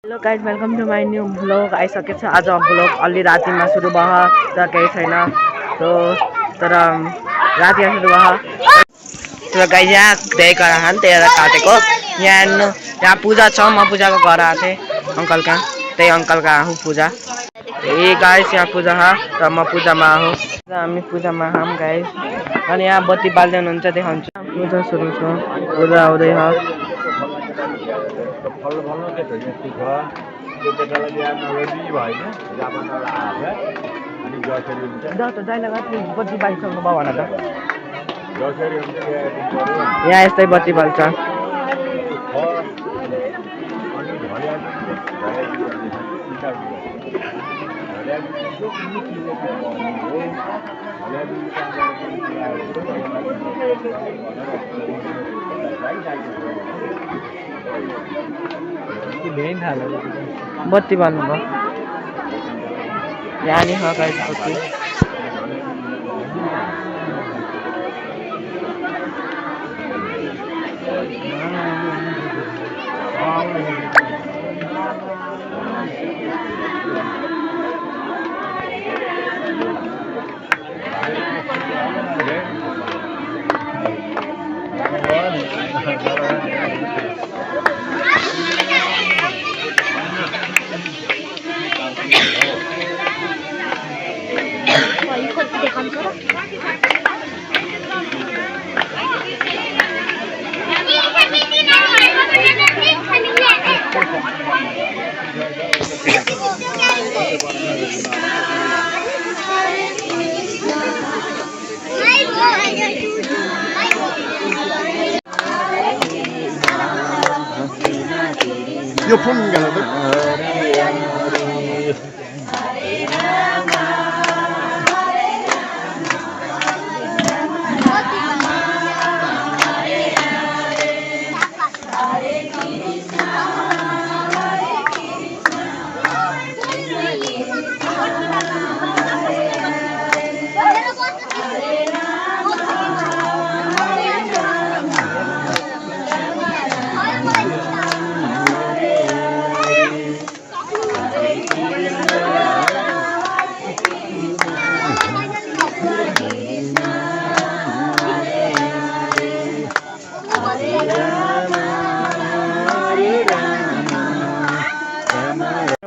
Hello guys welcome to my new vlog आइसकेको छ। आज भ्लग अलि रातिमा सुरु भयो र केही छैन तर रातिमा सुरु भयो र गाइज यहाँ धेरै कराहन त्यही काटेको। यहाँ पूजा छ, म पूजाको घर आएको थिएँ अङ्कल कहाँ, त्यही अङ्कल कहाँ आऊ पूजा। ए गाइज यहाँ पूजा ह र म पूजामा आऊ, हामी पूजामा हम गाइज। अनि यहाँ बत्ती बाल्दै हुनुहुन्छ देखाउँछु। पूजा सुरु छ, पूजा हुँदै ह। बत्ती बालिसक्नु भयो भन त। यहाँ यस्तै बत्ती बाल्छ। बत्ती बाल्नु भयो यहाँ नि गाइस बत्ती। यो फोन निकाल त।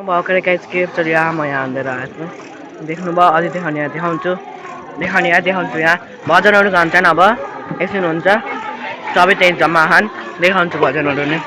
भर्खरै गाइस के चल्यो यहाँ म यहाँ अँधेर आएको देख्नुभयो। अलि देखाउँछु यहाँ भजनहरू गाउँछन्। अब एकछिन हुन्छ सबै त्यही जम्मा खान देखाउँछु भजनहरू नै।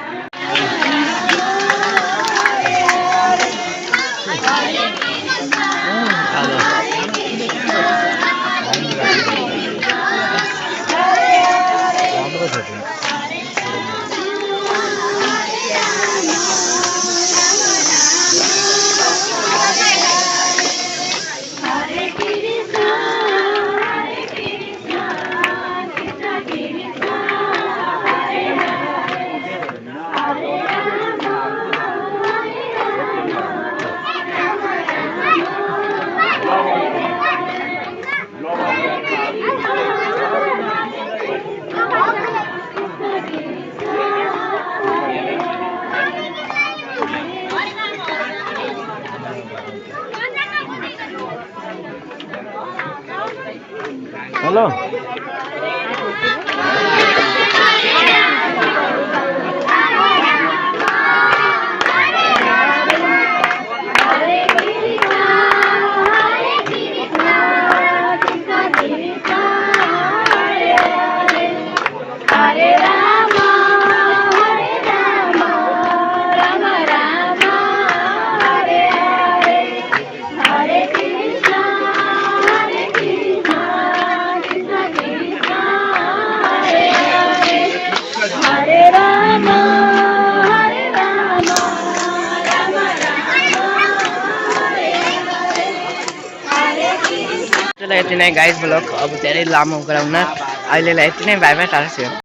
हेलो यति नै गाइस ब्लग अब धेरै लामो गराउन अहिलेलाई यति नै। Bye bye, Tata.